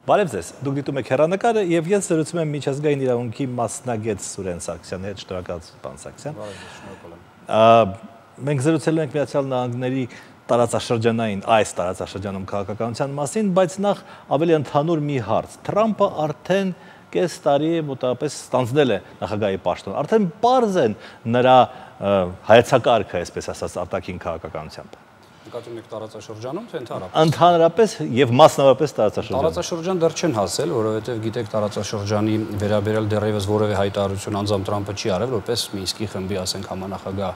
Բարև ձեզ, դուք դիտում եք հեռանկարը եւ ես զրուցում եմ միջազգային իրավունքի մասնագետ Սուրեն Սարգսյանի հետ, շնորհակալություն պարոն Սարգսյան։ Մենք զրուցել ենք Միացյալ Նահանգների տարածաշրջանային այս տարածաշրջանում քաղաքականության մասին, բայց նախ ավելի ընդհանուր մի հարց։ Թրամփը արդեն կես տարի է մոտավորապես ստանձնել է նախագահի պաշտոն։ Արդեն պարզ են նրա հայեցակարգը, այսպես ասած, արտաքին քաղաքականությամբ։ Նկատում եք տարածաշրջանում, թե ընդհանրապես։ Ընդհանրապես եւ մասնավորապես տարածաշրջանում։ Տարածաշրջան դեռ չեն հասել, որովհետեւ գիտեք տարածաշրջանի վերաբերյալ դեռևս որևէ հայտարարություն անձամբ Թրամփը չի արել, որպես Մինսկի խմբի, ասենք, համանախագահ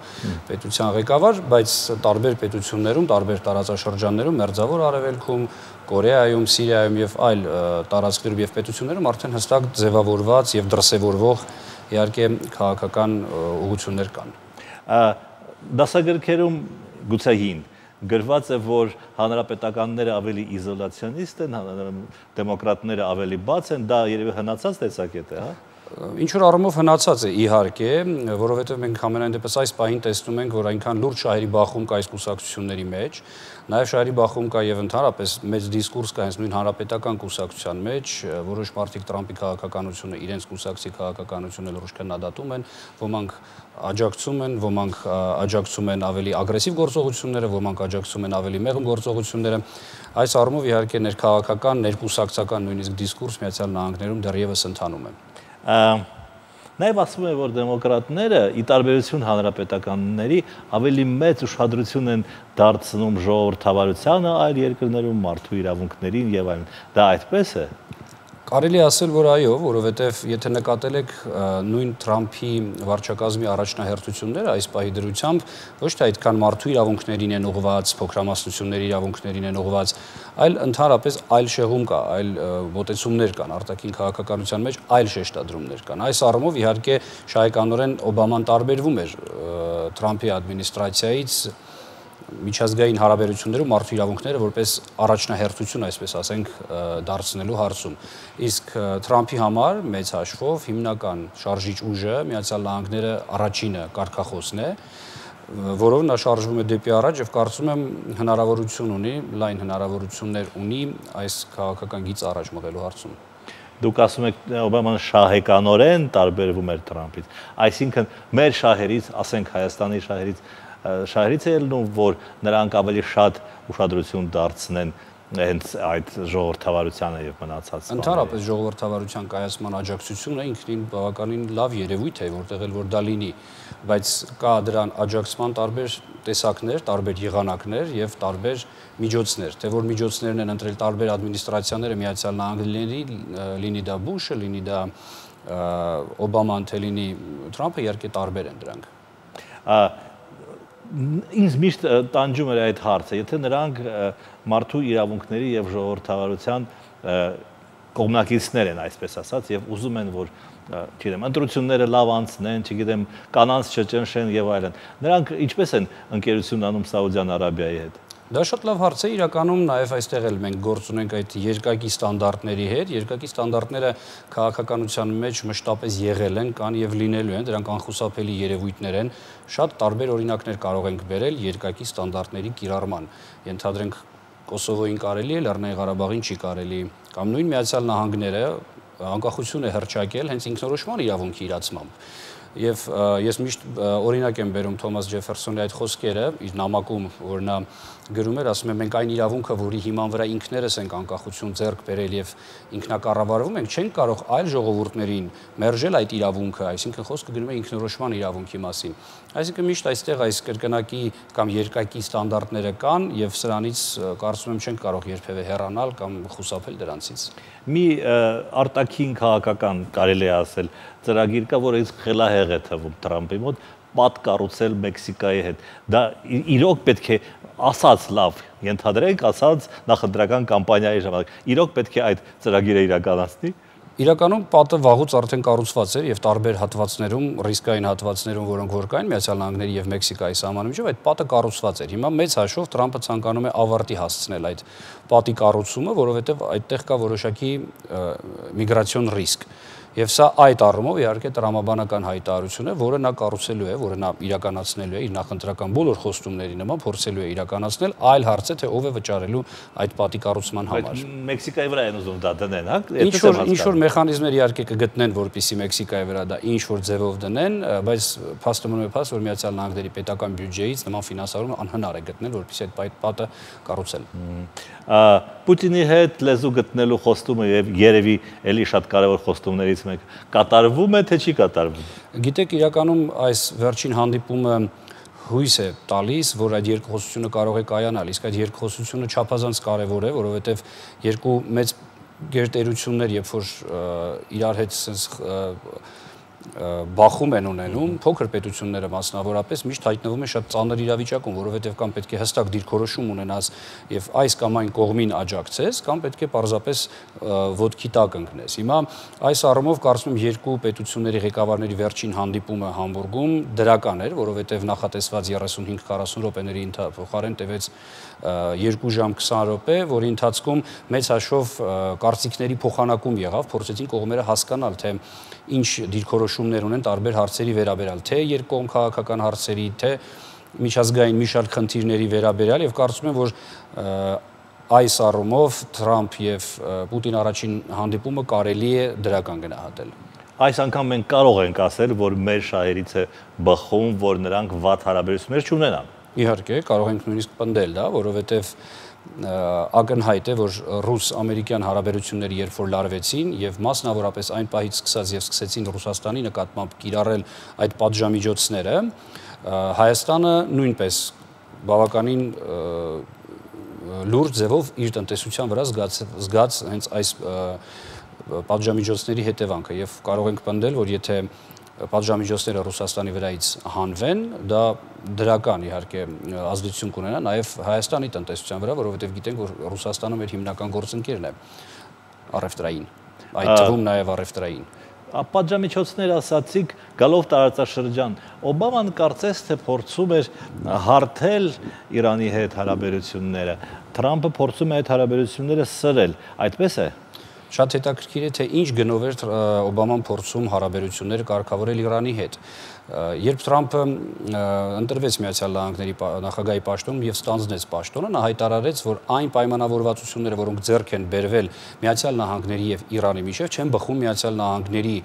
պետության ղեկավար, բայց տարբեր պետություններում, տարբեր տարածաշրջաններում, Մերձավոր Արևելքում, Կորեայում, Սիրիայում եւ այլ տարածքներում եւ պետություններում արդեն հստակ ձևավորված եւ դրսեւորվող իհարկե քաղաքական ուղղություններ կան։ Դասագրքերում գուցե հին գրված է, որ հանրապետականները ավելի իզոլացիոնիստ են, դեմոկրատները ավելի բաց են, դա երևի հնացած տեսակետ է, հա։ Ինչ-որ առումով հնացած է, իհարկե, որովհետև մենք ամենայն դեպս այս պահին տեսնում ենք, որ այնքան լուրջ շահերի բախում կա այս կուսակցությունների մեջ, նաև շահերի բախում կա եւ ընդհանրապես մեծ դիսկուրս կա հենց նույն հանրապետական կուսակցության մեջ, որոշ մարդիկ Թրամփի քաղաքականությունը, իրենց կուսակցի քաղաքականությունը լուրջ քննադատում են, ոմանք աջակցում են, ոմանք աջակցում են ավելի ագրեսիվ գործողությունները, ոմանք աջակցում են ավելի մեղմ գործողությունները։ Այս առումով իհարկե ներքաղաքական, ներկուսակցական նույնիսկ դիսկուրս Միացյալ Նահանգներում դեռևս ընթանում է։ Նաև ասում է, որ դեմոկրատները, ի տարբերություն հանրապետականների, ավելի մեծ ուշադրություն են դարձնում ժողովրդավարությանը այլ երկրներում, մարդու իրավունքներին եւ այլն։ Դա այդպես է։ Կարելի ասել, որ այո, որովհետև եթե նկատել եք նույն Թրամփի վարչակազմի առաջնահերթությունները այս պահի դրությամբ ոչ թե այդքան մարդու իրավունքներին են ուղղված, փոքրամասնությունների իրավունքներին են ուղղված, այլ ընդհանրապես այլ շեղում կա, այլ մոտեցումներ կան արտաքին քաղաքականության մեջ, այլ շեշտադրումներ կան։ Այս առումով իհարկե շահեկանորեն Օբաման տարբերվում էր Թրամփի ադմինիստրացիայից միջազգային հարաբերություններում մարդու իրավունքները որպես առաջնահերթություն, այսպես ասենք, դարձնելու հարցում։ Իսկ Թրամփի համար մեծ հաշվով հիմնական շարժիչ ուժը Միացյալ Նահանգները առաջինը կարգախոսն է, որով նա շարժվում է դեպի առաջ եւ կարծում եմ հնարավորություն ունի, լայն հնարավորություններ ունի այս քաղաքական գիծը առաջ մղելու հարցում։ Դուք ասում եք Օբաման շահեկանորեն տարբերվում էր Թրամփից, այսինքն մեր շահերից, ասենք Հայաստանի շահերից է ելնում, որ նրանք ավելի շատ ուշադրություն դարձնեն հենց այդ ժողովրդավարությանը եւ մնացած։ Ընդհանրապես ժողովրդավարության կայացման աջակցությունը ինքնին բավականին լավ երևույթ է, որտեղ էլ որ դա լինի, բայց կա դրան աջակցման տարբեր տեսակներ, տարբեր եղանակներ եւ տարբեր միջոցներ, թե որ միջոցներն են ընտրել տարբեր ադմինիստրացիաները Միացյալ Նահանգների, լինի դա Բուշը, լինի դա Օբաման, թե լինի Թրամփը, իհարկե տարբեր են դրանք։ Ինձ միշտ տանջում էր այդ հարցը, եթե նրանք մարդու իրավունքների եւ ժողովրդավարության կողմնակիցներ են, այսպես ասած, եւ ուզում են, որ, չգիտեմ, ընտրությունները լավ անցնեն, չգիտեմ, կանանց չճնշեն եւ այլն։ Նրանք ինչպես են ընկերություն անում Սաուդյան Արաբիայի հետ։ Դա շատ լավ հարց է, իրականում նաև այստեղ էլ մենք գործ ունենք այդ երկակի ստանդարտների հետ։ Երկակի ստանդարտները քաղաքականության մեջ մշտապես եղել են, կան եւ լինելու են, դրանք անխուսափելի երևույթներ են։ Շատ տարբեր օրինակներ կարող ենք բերել երկակի ստանդարտների կիրառման։ Ենթադրենք Կոսովոյին կարելի է, Լեռնային Ղարաբաղին չի կարելի, կամ նույն Միացյալ Նահանգները անկախություն է հռչակել հենց ինքնորոշման իրավունքի իրացմամբ։ Եվ ես միշտ օրինակ եմ բերում Թոմաս Ջեֆերսոնի այդ խոսքերը իր նամակում, որ նա գրում էր, ասում է մենք այն իրավունքը, որի հիման վրա ինքներս ենք անկախություն ձեռք բերել եւ ինքնակառավարվում ենք, չենք կարող այլ ժողովուրդներին մերժել այդ իրավունքը, այսինքն խոսքը գնում է ինքնորոշման իրավունքի մասին։ Այսինքն միշտ այստեղ այս կրկնակի կամ երկակի ստանդարտները կան եւ սրանից կարծում եմ չենք կարող երբեւե հեռանալ կամ խուսափել դրանցից։ Մի արտաքին քաղաքական կարելի է ասել ծրագիր կա, որը իսկ խելահեղ է թվում Թրամփի մոտ, պատ կառուցել Մեքսիկայի հետ։ Դա իրոք պետք է ասած լավ, ենթադրենք, ասած նախընտրական կամպանիայի ժամանակ։ Իրոք պետք է այդ ծրագիրը իրականացնի։ Իրականում պատը վաղուց արդեն կառուցված էր եւ տարբեր հատվածներում, ռիսկային հատվածներում, որոնք որ կային Միացյալ Նահանգների եւ Մեքսիկայի սահմանի միջով, այդ պատը կառուցված էր։ Հիմա մեծ հաշվով Թրամփը ցանկանում է ավարտի հասցնել այդ պատի կառուցումը, որովհետեւ այդտեղ կա որոշակի միգրացիոն ռիսկ։ Եվ սա այդ առումով իհարկե տրամաբանական հայտարարություն է, որը նա կառուցելու է, որը նա իրականացնելու է իր նախընտրական բոլոր խոստումների նման փորձելու է իրականացնել, այլ հարց է, թե ով է վճարելու այդ պատի կառուցման համար։ Մեքսիկայի վրա են ուզում դա դնեն, հա։ Ինչ որ մեխանիզմներ իհարկե կգտնեն, որպեսզի Մեքսիկայի վրա դա ինչ որ ձևով դնեն, բայց փաստը մնում է փաստ, որ Միացյալ Նահանգների պետական բյուջեից նման ֆինանսավորում անհնար է գտնել, որպեսզի այդ պատը կառուցել։ Պուտինի հետ լեզու գտնելու խոստումը եւ երևի էլի շատ կարեւոր խոստումներից մեկ կատարվում է թե չի կատարվում։ Գիտեք, իրականում այս վերջին հանդիպումը հույս է տալիս, որ այդ երկխոսությունը կարող է կայանալ, իսկ այդ երկխոսությունը չափազանց կարևոր է, որովհետեւ երկու մեծ գերտերություններ, երբ որ իրար հետ sense բախում են ունենում, փոքր պետությունները մասնավորապես միշտ հայտնվում է շատ ծանր իրավիճակում, որովհետև կամ պետք է հստակ դիրքորոշում ունենաս եւ այս կամ այն կողմին աջակցես, կամ պետք է պարզապես ոտքի տակ ընկնես։ Հիմա այս առումով կարծում եմ երկու պետությունների ղեկավարների վերջին հանդիպումը Համբուրգում դրական էր, որովհետև նախատեսված 35-40 րոպեների փոխարեն տևեց 2 ժամ 20 րոպե, որի ընթացքում մեծ հաշվով կարծիքների փոխանակում եղավ, փորձեցին կողմերը հասկանալ, թե ինչ դիրքորոշումներ ունեն տարբեր հարցերի վերաբերյալ, թե երկկողմ քաղաքական հարցերի, թե միջազգային մի շարք խնդիրների վերաբերյալ եւ կարծում եմ, որ այս առումով Թրամփ եւ Պուտին առաջին հանդիպումը կարելի է դրական գնահատել։ Այս անգամ մենք կարող ենք ասել, որ մեր շահերից է բխում, որ նրանք վատ հարաբերություններ չունենան։ Իհարկե, կարող ենք նույնիսկ պնդել դա, որովհետեւ ակնհայտ է, որ ռուս-ամերիկյան հարաբերությունները երբ որ լարվեցին եւ մասնավորապես այն պահից սկսած եւ սկսեցին Ռուսաստանի նկատմամբ կիրառել այդ պատժամիջոցները, Հայաստանը նույնպես բավականին լուրջ ձևով իր տնտեսության վրա զգաց հենց այս պատժամիջոցների հետևանքը եւ կարող ենք պնդել, որ եթե պատժամիջոցները Ռուսաստանի վրայից հանվեն, դա դրական իհարկե ազդեցություն կունենա նաև Հայաստանի տնտեսության վրա, որովհետև գիտենք, որ Ռուսաստանը մեր հիմնական գործընկերն է առևտրային, այդ թվում նաև առևտրային։ Պատժամիջոցներ ասացիք, գալով տարածաշրջան, Օբաման կարծես թե փորձում էր հարթել Իրանի հետ հարաբերությունները, Թրամփը փորձում է այդ հարաբերությունները սրել, այդպես է։ Շատ հետաքրքիր է, թե ինչ գնով էր Օբաման փորձում հարաբերությունները կարգավորել Իրանի հետ։ Երբ Թրամփը ընտրվեց Միացյալ Նահանգների նախագահի պաշտոնում եւ ստանձնեց պաշտոնը, նա հայտարարեց, որ այն պայմանավորվածությունները, որոնք ձեռք են բերվել Միացյալ Նահանգների եւ Իրանի միջեւ, չեն բխում Միացյալ Նահանգների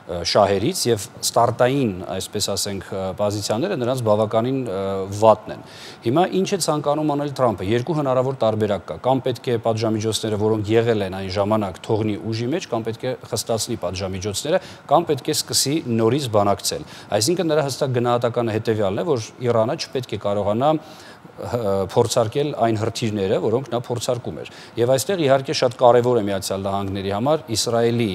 շահերից եւ ստարտային, այսպես ասենք, պոզիցիաները նրանց բավականին վատն են։ Հիմա ինչ է ցանկանում անել Թրամփը։ Երկու հնարավոր տարբերակ կա։ Կամ պետք է պատժամիջոցները, որոնք եղել են այն ժամանակ, թողնի ուժի մեջ, կամ պետք է խստացնի պատժամիջոցները, կամ պետք է սկսի նորից բանակցել։ Այսինքն նրա հստակ գնահատականը հետեւյալն է, որ Իրանը չպետք է կարողանա փորձարկել այն հրթիռները, որոնք նա փորձարկում էր։ Եվ այստեղ իհարկե շատ կարևոր է Միացյալ Նահանգների համար Իսրայելի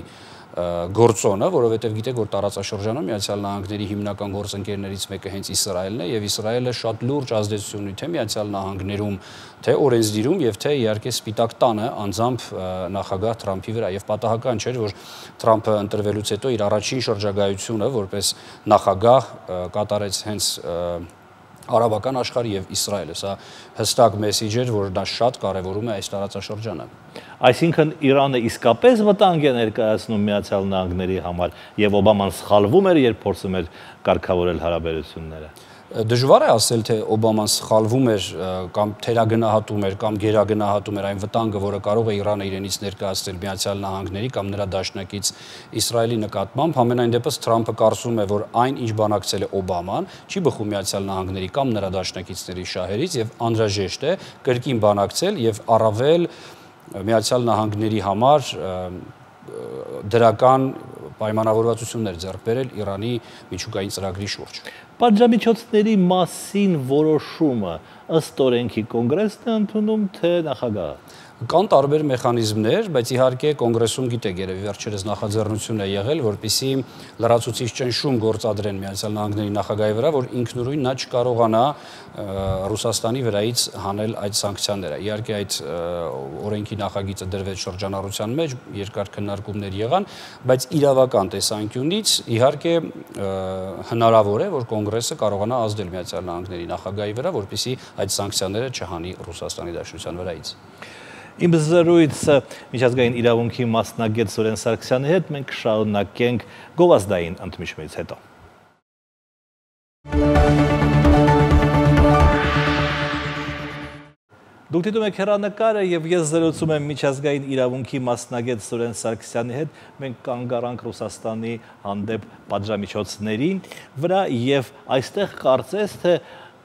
գործոնը, որովհետև գիտեք, որ տարածաշրջանում Միացյալ Նահանգների հիմնական գործընկերներից մեկը հենց Իսրայելն է եւ Իսրայելը շատ լուրջ ազդեցություն ունի թե Միացյալ Նահանգներում, թե օրենսդիրում եւ թե իհարկե Սպիտակ տանը անձամբ նախագահ Թրամփի վրա եւ պատահական չէր, որ Թրամփը ընտրվելուց հետո իր առաջին շրջագայությունը որպես նախագահ կատարեց հենց արաբական աշխարհի եւ Իսրայելը, սա հստակ մեսեջ էր, որ դա շատ կարեւորում է այս տարածաշրջանը։ Այսինքն Իրանը իսկապես վտանգ է ներկայացնում Միացյալ Նահանգների համար եւ Օբաման սխալվում էր, երբ փորձում էր կարգավորել հարաբերությունները։ Դժվար է ասել, թե Օբաման սխալվում էր կամ թերագնահատում էր կամ գերագնահատում էր այն վտանգը, որը կարող է Իրանը իրենից ներկայացնել Միացյալ Նահանգների կամ նրա դաշնակից Իսրայելի նկատմամբ։ Համենայն դեպս Թրամփը կարծում է, որ այն, ինչ բանակցել է Օբաման, չի բխում Միացյալ Նահանգների կամ նրա դաշնակիցների շահերից եւ անհրաժեշտ է կրկին բանակցել եւ առավել Միացյալ Նահանգների համար դրական պայմանավորվածություններ ձեռք բերել Իրանի միջուկային ծրագրի շուրջ։ Պատժամիջոցների մասին որոշումը ըստ օրենքի կոնգրեսն է ընդունում, թե նախագահը։ Կան տարբեր մեխանիզմներ, բայց իհարկե կոնգրեսում գիտեք, երևի վերջերս նախաձեռնություն է եղել, որպեսզի լրացուցիչ ճնշում գործադրեն Միացյալ Նահանգների նախագահի վրա, որ ինքնուրույն նա չկարողանա Ռուսաստանի վրայից հանել այդ սանկցիաները։ Իհարկե այդ օրենքի նախագիծը դրվեց շրջանառության մեջ, երկար քննարկումներ եղան, բայց իրավական տեսանկյունից իհարկե հնարավոր է, որ կոնգրեսը կարողանա ազդել Միացյալ Նահանգների նախագահի վրա, որպեսզի այդ սանկցիաները չհանի Ռուսաստանի Դաշնության վրայից։ Իմ զրույցը միջազգային իրավունքի մասնագետ Սուրեն Սարգսյանի հետ մենք շարունակենք գովազդային ընդմիջումից հետո։ Դուք դիտում եք հեռանկարը եւ ես զրուցում եմ միջազգային իրավունքի մասնագետ Սուրեն Սարգսյանի հետ։ Մենք կանգ առանք Ռուսաստանի հանդեպ պատժամիջոցների վրա եւ այստեղ կարծես թե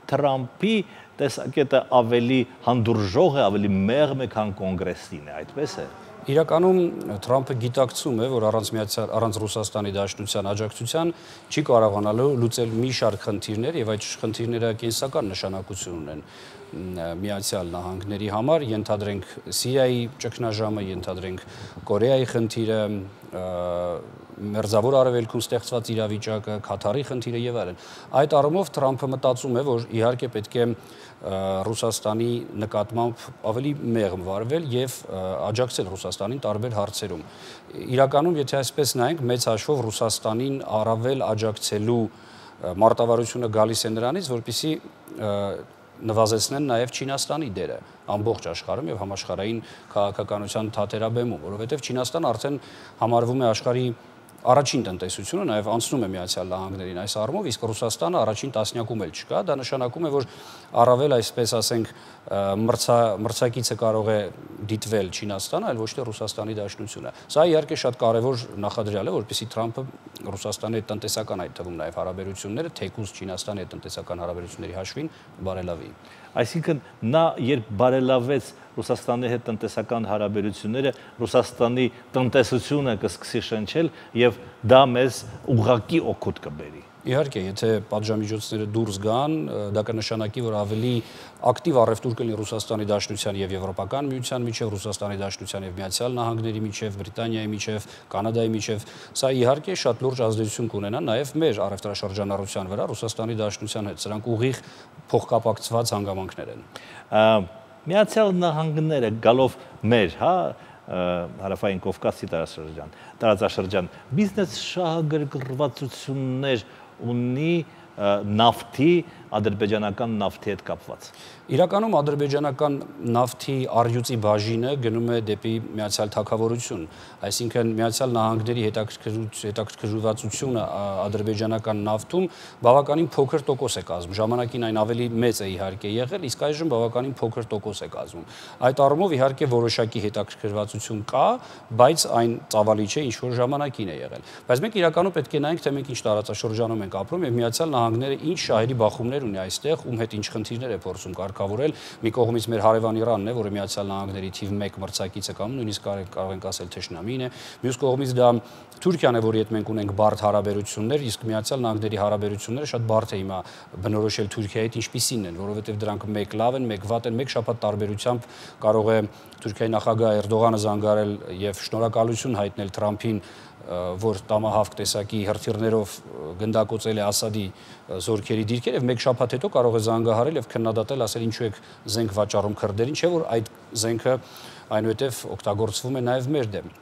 Թրամփի տեսակետը ավելի հանդուրժող է, ավելի մեղմ է, քան կոնգրեսին է, այդպես է։ Իրականում Թրամփը գիտակցում է, որ առանց Ռուսաստանի Դաշնության աջակցության չի կարողանալու լուծել մի շարք խնդիրներ եւ այդ խնդիրները կենսական նշանակություն ունեն Միացյալ Նահանգների համար, ենթադրենք Սիրիայի ճգնաժամը, ենթադրենք Կորեայի խնդիրը, Մերձավոր Արևելքում ստեղծված իրավիճակը, Քաթարի խնդիրը եւ այլն։ Այդ առումով Թրամփը մտածում է, որ իհարկե պետք է Ռուսաստանի նկատմամբ ավելի մեղմ վարվել եւ աջակցել Ռուսաստանին տարբեր հարցերում։ Իրականում, եթե այսպես նայենք, մեծ հաշվով Ռուսաստանին առավել աջակցելու մարտավարությունը գալիս է նրանից, որպեսզի նվազեցնեն նաև Չինաստանի դերը ամբողջ աշխարհում եւ համաշխարհային քաղաքականության թատերաբեմում, որովհետեւ Չինաստանը արդեն համարվում է աշխարհի առաջին տնտեսությունը, նաև անցնում է Միացյալ Նահանգներին այս առումով, իսկ Ռուսաստանը առաջին տասնյակում էլ չկա, դա նշանակում է, որ առավել այսպես ասենք մրցակիցը կարող է դիտվել Չինաստանը, այլ ոչ թե Ռուսաստանի Դաշնությունը։ Սա իհարկե շատ կարևոր նախադրյալ է, որպեսզի Թրամփը Ռուսաստանի հետ տնտեսական այդ թվում նաև հարաբերությունները, թեկուզ Չինաստանի հետ տնտեսական հարաբերությունների հաշվին բարելավի։ Այսինքն նա երբ բարելավեց Ռուսաստանի հետ տնտեսական հարաբերությունները, Ռուսաստանի տնտեսությունը կսկսի շնչել եւ դա մեզ ուղղակի օգուտ կբերի։ Իհարկե, եթե պատժամիջոցները դուրս գան, դա կնշանակի, որ ավելի ակտիվ առևտուր կլինի Ռուսաստանի Դաշնության եւ Եվրոպական միության միջև, Ռուսաստանի Դաշնության եւ Միացյալ Նահանգների միջև, Բրիտանիայի միջև, Կանադայի միջև, սա իհարկե շատ լուրջ ազդեցություն կունենա նաեւ մեր առևտրաշրջանառության վրա Ռուսաստանի Դաշնության հետ։ Սրանք ուղիղ փոխկապակցված հանգամանքներ են։ Միացյալ Նահանգները գալով մեր, Հարավային Կովկասի տարածաշրջան, բիզնես շահագրգռվածություններ ունի նավթի, ադրբեջանական նավթի հետ կապված։ Իրականում ադրբեջանական նավթի առյուծի բաժինը գնում է դեպի Միացյալ Թագավորություն, այսինքն Միացյալ Նահանգների հետաքրքրվածությունը ադրբեջանական նավթում բավականին փոքր տոկոս է կազմում։ Ժամանակին այն ավելի մեծ է իհարկե եղել, իսկ այժմ բավականին փոքր տոկոս է կազմում։ Այդ առումով իհարկե որոշակի հետաքրքրվածություն կա, բայց այն ծավալի չէ, ինչ որ ժամանակին է եղել։ Բայց մենք իրականում պետք է նայենք, թե մենք ինչ տարածաշրջանում ենք ապրում եւ Միացյալ Նահանգները ինչ շահերի բախումներ ունի այստեղ, ում հետ ինչ խնդիրներ է փորձում կարգավորել։ Մի կողմից մեր հարևան Իրանն է, որը Միացյալ Նահանգների թիվ 1 մրցակիցը կամ նույնիսկ կարող ենք ասել թշնամին է։ Մյուս կողմից դա Թուրքիան է, որի հետ մենք ունենք բարդ հարաբերություններ, իսկ Միացյալ Նահանգների հարաբերությունները շատ բարդ է հիմա բնորոշել Թուրքիայի հետ ինչպիսին են, որովհետև դրանք մեկ լավ են, մեկ վատ են, մեկ շաբաթ տարբերությամբ կարող է Թուրքիայի նախագահ Էրդողանը զանգարել եւ շնորհակալություն հայտնել Թրամփին, որ տամահավք տեսակի հրթիռներով գնդակոծել է Ասադի զորքերի դիրքեր եւ մեկ շաբաթ հետո կարող է զանգահարել եւ քննադատել, ասել ինչու եք զենք վաճառում քրդերին, չէ՞ որ այդ զենքը այնուհետեւ օգտագործվում է նաեւ մեր դեմ։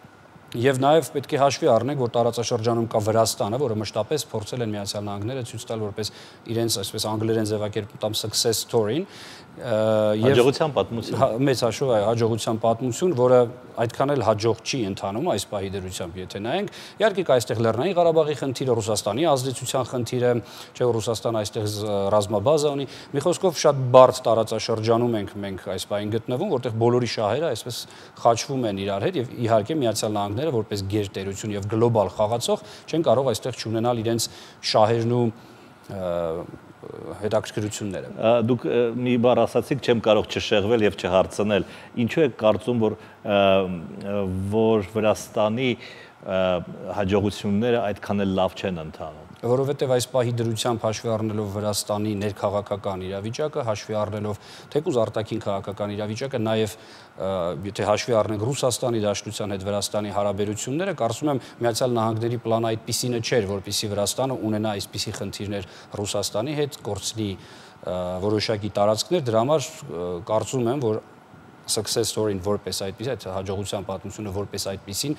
Եվ նաև պետք է հաշվի առնենք, որ տարածաշրջանում կա Վրաստանը, որը մշտապես փորձել են Միացյալ Նահանգները ցույց տալ որպես իրենց այսպես անգլերեն ձևակերպում success story-ին, հաջողության պատմություն։ Մեծ հաշվով է հաջողության պատմություն, որը այդքան էլ հաջող չի ընթանում այս պահի դրությամբ, եթե նայենք։ Իհարկե կա այստեղ Լեռնային Ղարաբաղի խնդիրը, Ռուսաստանի ազդեցության խնդիրը, չէ՞ որ Ռուսաստանը այստեղ ռազմաբազա ունի։ Մի խոսքով շատ բարդ տարածաշրջանում ենք մենք այս պահին գտնվում, որտեղ բոլորի շահերը այսպես խաչվում են իրար հետ եւ իհարկե Միացյալ Նահանգները որպես գերտերություն եւ գլոբալ խաղացող չեն կարող այստեղ չունենալ իրենց շահերն ու հետաքրքրությունները։ Դուք մի բառ ասացիք, չեմ կարող չշեղվել եւ չհարցնել։ Ինչու եք կարծում, որ Վրաստանի հաջողությունները այդքան էլ լավ չեն ընթանում։ Որովհետև այս պահի դրությամբ հաշվի առնելով Վրաստանի ներքաղաքական իրավիճակը, հաշվի առնելով թեկուզ արտաքին քաղաքական իրավիճակը, նաև եթե հաշվի առնենք Ռուսաստանի Դաշնության հետ Վրաստանի հարաբերությունները, կարծում եմ Միացյալ Նահանգների պլանը այդպիսինը չէր, որպեսզի Վրաստանը ունենա այսպիսի խնդիրներ Ռուսաստանի հետ, կորցնի որոշակի տարածքներ, դրա համար կարծում եմ, որ success story-ին որպես այդպիսի, այդ հաջողության պատմությունը որպես այդպիսին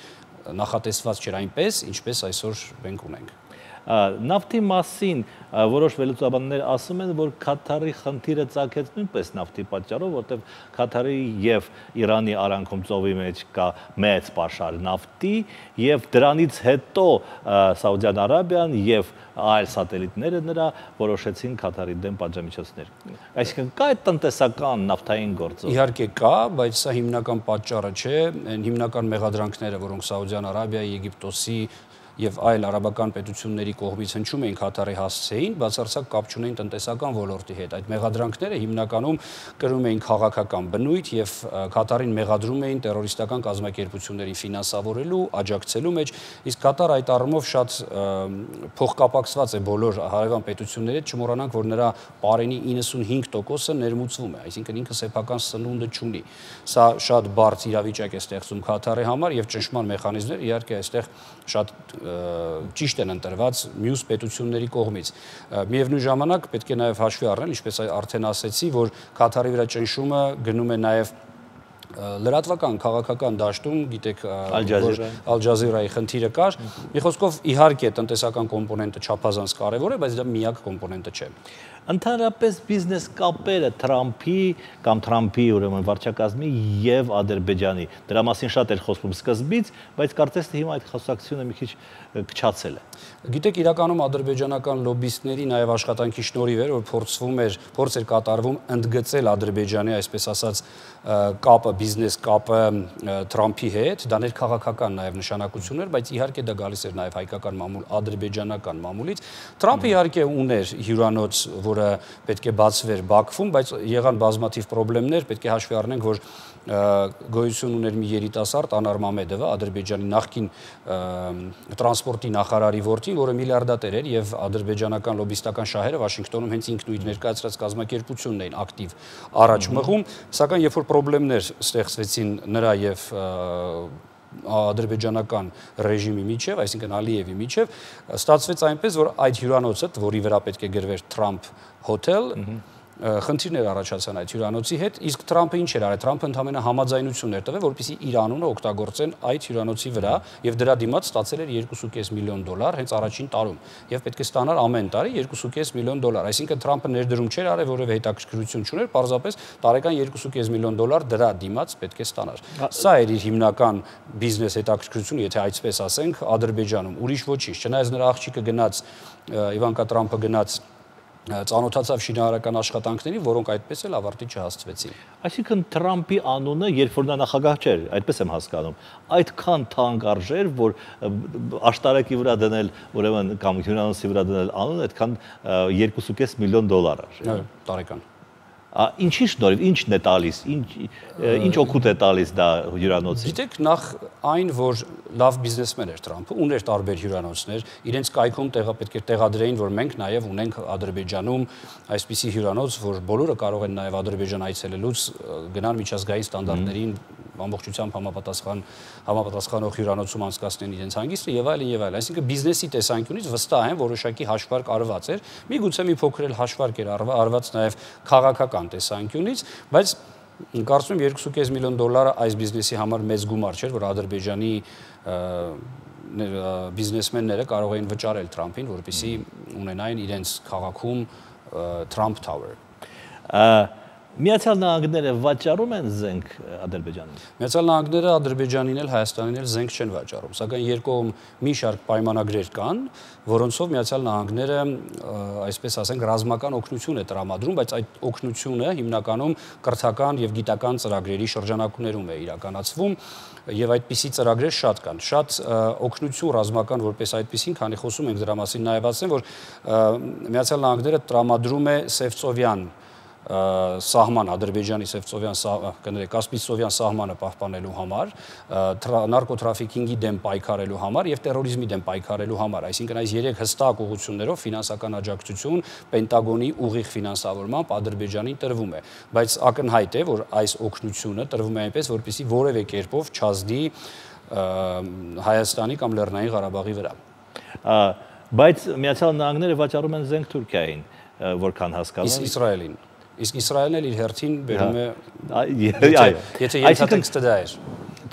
նախատեսված չէր այնպես, ինչպես այսօր մենք ունենք։ Նավթի մասին որոշ վերլուծաբաններ ասում են, որ Քաթարի խնդիրը ծագեց նույնպես նավթի պատճառով, որտեղ Քաթարի եւ Իրանի արանքում ծովի մեջ կա մեծ պաշար նավթի եւ դրանից հետո Սաուդյան Արաբիան եւ այլ սատելիտները նրա որոշեցին Քաթարի դեմ պատժամիջոցներ։ Այսինքն կա այդ տնտեսական նավթային գործը։ Իհարկե կա, բայց սա հիմնական պատճառը չէ, այն հիմնական մեղադրանքները, որոնք Սաուդյան Արաբիայի, Եգիպտոսի եւ այլ արաբական պետությունների կողմից հնչում էին Քաթարի հասցեին, բացարձակ կապ չունեն տնտեսական ոլորտի հետ։ Այդ մեղադրանքները հիմնականում կրում էին քաղաքական բնույթ եւ Քաթարին մեղադրում էին տերորիստական կազմակերպությունների ֆինանսավորելու, աջակցելու մեջ, իսկ Քաթարը այդ առումով շատ փոխկապակցված է բոլոր հարևան պետությունների հետ, չմոռանանք, որ նրա պարենի 95%-ը ներմուծվում է, այսինքն ինքը սեփական սնունդը չունի։ Սա շատ բարձ իրավիճակ է ստեղծում Քաթարի համար եւ ճնշման մեխանիզմներ իհարկե այստեղ շատ ճիշտ են ընտրված մյուս պետությունների կողմից։ Միևնույն ժամանակ պետք է նաև հաշվի առնել, ինչպես արդեն ասեցի, որ Քաթարի վրա ճնշումը գնում է նաև լրատվական քաղաքական դաշտում, գիտեք, Ալ Ջազիրայի խնդիրը կար։ Մի խոսքով իհարկե տնտեսական կոմպոնենտը չափազանց կարևոր է, բայց դա միակ կոմպոնենտը չէ։ Ընդհանրապես բիզնես կապերը Թրամփի կամ Թրամփի ուրեմն վարչակազմի եւ Ադրբեջանի դրա մասին շատ էր խոսվում սկզբից, բայց կարծես թե հիմա այդ խոսակցությունը մի քիչ քչացել է։ Գիտեք, իրականում ադրբեջանական լոբբիստների նաև աշխատանքի շնորհիվ էր, որ փորձ էր կատարվում ընդգծել Ադրբեջանի, այսպես ասած, կապը, բիզնես կապը Թրամփի հետ, դա ներքաղաքական նաև նշանակություն էր, բայց իհարկե դա գալիս էր նաև հայկական մամուլ, ադրբեջանական մամուլից։ Թրամփը իհարկե ուներ հյուրանոց, որը պետք է բացվեր Բաքվում, բայց եղան բազմաթիվ խնդիրներ, պետք է հաշվի առնենք, որ գոյություն ուներ մի երիտասարդ Անար Մամեդովը, Ադրբեջանի նախկին տրանսպորտի նախարարի որդին, որը միլիարդատեր էր եւ ադրբեջանական լոբիստական շահերը Վաշինգտոնում հենց ինքն ու իր ներկայացրած կազմակերպությունն էին ակտիվ առաջ մղում, սակայն երբ որ խնդիրներ ստեղծվեցին նրա եւ ադրբեջանական ռեժիմի միջև, այսինքն Ալիևի միջև, ստացվեց այնպես, որ այդ հյուրանոցը, որի վրա պետք է գրվեր Trump Hotel, խնդիրներ առաջացան այդ հյուրանոցի հետ, իսկ Թրամփը ինչ էր արել, Թրամփը ընդհանրապես համաձայնություն էր տվել, որպեսզի իր անունը օգտագործեն այդ հյուրանոցի վրա եւ դրա դիմաց ստացել էր $2.5 միլիոն հենց առաջին տարում եւ պետք է ստանար ամեն տարի $2.5 միլիոն, այսինքն Թրամփը ներդրում չէր արել, որևէ հետաքրքրություն չուներ, պարզապես տարեկան $2.5 միլիոն դրա դիմաց պետք է ստանար։ Սա էր իր հիմնական բիզնես հետաքրքրությունը, եթե այսպես ասենք, Ադրբեջանում, ուրիշ ոչինչ, չնայած նրա աղջիկը գնաց, Իվանկա Թրամփը գնաց ծանոթացավ շինարարական աշխատանքների, որոնք այդպես էլ ավարտի չհասցվեցին։ Այսինքն Թրամփի անունը, երբ որ նա նախագահ չէր, այդպես եմ հասկանում, այդքան թանկ արժեր, որ աշտարակի վրա դնել, ուրեմն կամ հյուրանոցի վրա դնել անունը, այդքան $2.5 միլիոն արժեր։ Տարեկան։ Ինչի շնորհիվ, ինչն է տալիս, ինչ օգուտ է տալիս դա հյուրանոցին։ Գիտեք, նախ այն, որ լավ բիզնեսմեն էր Թրամփը, ուներ տարբեր հյուրանոցներ, իրենց կայքում պետք է տեղադրեին, որ մենք նաև ունենք Ադրբեջանում այսպիսի հյուրանոց, որ բոլորը կարող են նաև Ադրբեջան այցելելուց գնան միջազգային ստանդարտներին ամբողջությամբ համապատասխանող հյուրանոցում անցկացնեն իրենց հանգիստը եւ այլն եւ այլն։ Այսինքն բիզնեսի տեսանկյունից վստահ են որոշակի հաշվարկ արված էր։ Միգուցե մի փոքր էլ հաշվարկ էր արված նաև քաղաքական տեսանկյունից, բայց կարծում եմ $2.5 միլիոն այս բիզնեսի համար մեծ գումար չէր, որ Ադրբեջանի բիզնեսմենները կարող էին վճարել Թրամփին, որպեսզի ունենային իրենց քաղաքում Trump Tower։ Միացյալ Նահանգները վաճառում են զենք Ադրբեջանին։ Միացյալ Նահանգները Ադրբեջանին էլ Հայաստանին էլ զենք չեն վաճառում, սակայն երկկողմ մի շարք պայմանագրեր կան, որոնցով Միացյալ Նահանգները, այսպես ասենք, ռազմական օգնություն է տրամադրում, բայց այդ օգնությունը հիմնականում կրթական եւ գիտական ծրագրերի շրջանակներում է իրականացվում եւ այդպիսի ծրագրեր շատ կան։ Շատ օգնություն ռազմական որպես այդպիսին, քանի խոսում ենք դրա մասին, նաեւ ասեմ, որ Միացյալ Նահանգները տրամադրում է Սևծովյան սահման Ադրբեջանի Կասպիցովյան սահմանը պահպանելու համար, նարկոտրաֆիկինգի դեմ պայքարելու համար եւ տերորիզմի դեմ պայքարելու համար, այսինքն այս երեք հստակ ուղղություններով ֆինանսական աջակցություն Պենտագոնի ուղիղ ֆինանսավորմամբ Ադրբեջանին տրվում է, բայց ակնհայտ է, որ այս օգնությունը տրվում է այնպես, որպեսզի որևէ կերպով չազդի Հայաստանի կամ Լեռնային Ղարաբաղի վրա։ Բայց Միացյալ Նահանգները վաճառում են զենք Թուրքիային, որքան հասկանում եմ։ Իսրայելին։ Իսկ Իսրայելն էլ իր հերթին բերում է, եթե ենթատեքստը դա էր։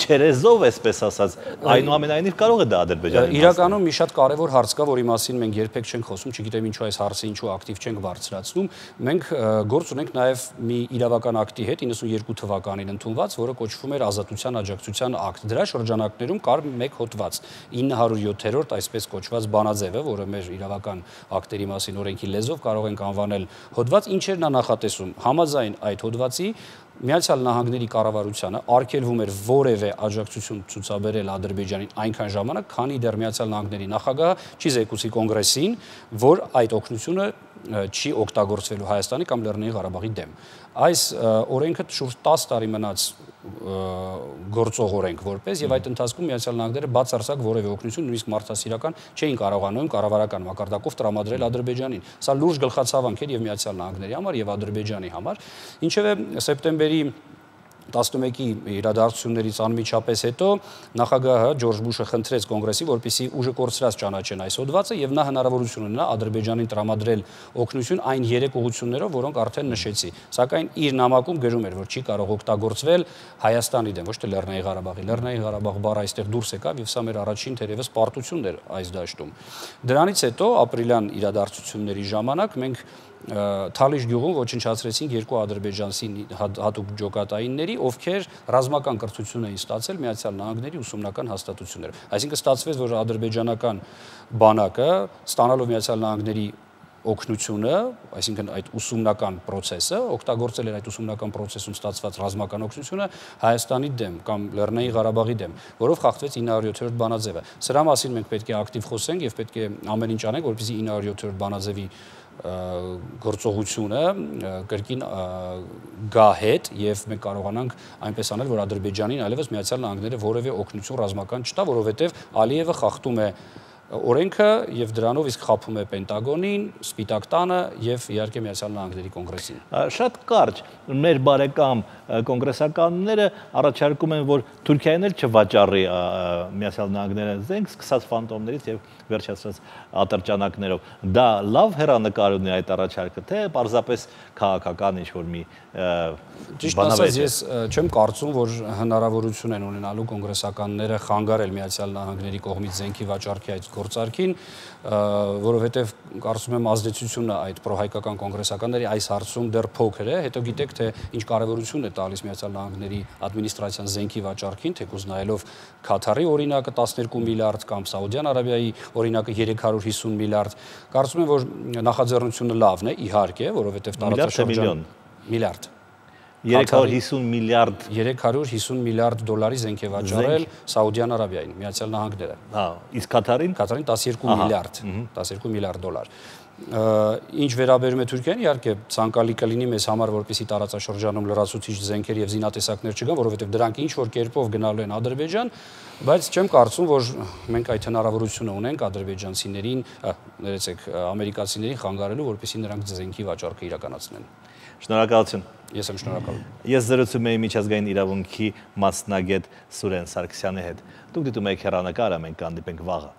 չերեզով, այսպես ասած, այնուամենայնիվ կարող է դա Ադրբեջանի։ Իրականում մի շատ կարևոր հարց կա, որի մասին մենք երբեք չենք խոսում, չգիտեմ ինչու այս հարցը ինչու ակտիվ չենք բարձրացնում։ Մենք գործ ունենք նաև մի իրավական ակտի հետ 92 թվականին ընդունված, որը կոչվում էր Ազատության աջակցության ակտ։ Դրա շրջանակներում կար մեկ հոդված 907-րդ այսպես կոչված բանաձևը, որը մեր իրավական ակտերի մասին օրենքի լեզվով կարող ենք անվանել հոդված, ինչեր նա նախատեսում։ Համաձայն այդ հոդվածի Միացյալ Նահանգների կառավարությանը արգելվում էր որևէ աջակցություն ցուցաբերել Ադրբեջանին այնքան ժամանակ, քանի դեռ Միացյալ Նահանգների նախագահը չի զեկուցի կոնգրեսին, որ այդ օգնությունը չի օգտագործվելու Հայաստանի կամ Լեռնային Ղարաբաղի դեմ։ Այս օրենքը շուրջ 10 տարի մնաց գործող օրենք որպես եւ այդ ընթացքում Միացյալ Նահանգները բացարձակ որևէ օգնություն նույնիսկ մարդասիրական չէին կարողանում կառավարական մակարդակով տրամադրել Ադրբեջանին։ Սա լուրջ գլխացավանք էր եւ Միացյալ Նահանգների համար եւ Ադրբեջանի համար։ Ինչևէ սեպտեմբերի 11-ի իրադարձություններից անմիջապես հետո նախագահը Ջորջ Բուշը խնդրեց կոնգրեսին, որպեսզի ուժը կորցրած ճանաչեն այս հոդվածը եւ նա հնարավորություն ունենա Ադրբեջանին տրամադրել օգնություն այն 3 ուղղություններով, որոնք արդեն նշեցի։ Սակայն իր նամակում գրում էր, որ չի կարող օգտագործվել Հայաստանի դեմ, ոչ թե Լեռնային Ղարաբաղի։ Լեռնային Ղարաբաղ բառը այստեղ դուրս եկավ եւ սա մեր առաջին թերևս պարտությունն էր այս դաշտում։ Դրանից հետո ապրիլյան իրադարձությունների ժամանակ մենք Թալիշ գյուղում ոչնչացրեցինք 2 ադրբեջանցի հատուկ ջոկատայինների, ովքեր ռազմական կրթություն էին ստացել Միացյալ Նահանգների ուսումնական հաստատություններում։ Այսինքն ստացվեց, որ ադրբեջանական բանակը ստանալով Միացյալ Նահանգների օգնությունը, այսինքն այդ ուսումնական process-ը, օգտագործել էր այդ ուսումնական process-ում ստացված ռազմական օգնությունը Հայաստանի դեմ կամ Լեռնային Ղարաբաղի դեմ, որով խախտվեց 907-րդ բանաձևը։ Սրա մասին մենք պետք է ակտիվ խոսենք եւ պետք է ամեն ինչ անենք, որպեսզի 907-րդ բանաձևի գործողությունը կրկին գա հետ եւ մենք կարողանանք այնպես անել, որ Ադրբեջանին այլևս Միացյալ Նահանգները որևէ օգնություն ռազմական չտա, որովհետեւ Ալիևը խախտում է օրենքը եւ դրանով իսկ խափում է Պենտագոնին, Սպիտակ տանը եւ իհարկե Միացյալ Նահանգների կոնգրեսին։ Շատ կարճ մեր բարեկամ կոնգրեսականները առաջարկում են, որ Թուրքիան էլ չվաճառի Միացյալ Նահանգները զենք, սկսած ֆանտոմներից եւ վերջացած ատրճանակներով։ Դա լավ հեռանկար ունի այդ առաջարկը, թե պարզապես քաղաքական ինչ-որ մի Ճիշտ ասած, ես չեմ կարծում, որ հնարավորություն են ունենալու կոնգրեսականները խանգարել Միացյալ Նահանգների կողմից զենքի վաճառքի այդ գործարքին, որովհետև կարծում եմ ազդեցությունը այդ պրոհայկական կոնգրեսականների այս հարցում դեռ փոքր է, հետո գիտեք, թե ինչ կարևորություն է տալիս Միացյալ Նահանգների ադմինիստրացիան զենքի վաճառքին, թեկուզ նայելով Քաթարի օրինակը 12 միլիարդ կամ Սաուդյան Արաբիայի օրինակը 350 միլիարդ, կարծում եմ, որ նախաձեռնությունը լավն է, իհարկե, որովհետև տարածաշրջան միլիարդ 350 միլիարդ 350 միլիարդ դոլարի զենք է վաճառել Սաուդյան Արաբիային, Միացյալ Նահանգները։ Իսկ Քաթարին 12 միլիարդ, 12 միլիարդ դոլար։ Ինչ վերաբերում է Թուրքիային, իհարկե ցանկալի կլինի մեզ համար, որպեսզի տարածաշրջանում լրացուցիչ զենքեր եւ զինատեսակներ չգան, որովհետեւ դրանք ինչ որ կերպով գնալու են Ադրբեջան, բայց չեմ կարծում, որ մենք այդ հնարավորությունը ունենք ադրբեջանցիներին, ներեցեք, ամերիկացիներին խանգարելու, որպեսզի նրանք զենքի վաճառքը իրականացնեն։ Շնորհակալություն։ Ես եմ շնորհակալ։ Ես զրուցում եի միջազգային իրավունքի մասնագետ Սուրեն Սարգսյանի հետ։ Դուք դիտում եք հեռանկարը, մենք կհանդիպենք վաղը։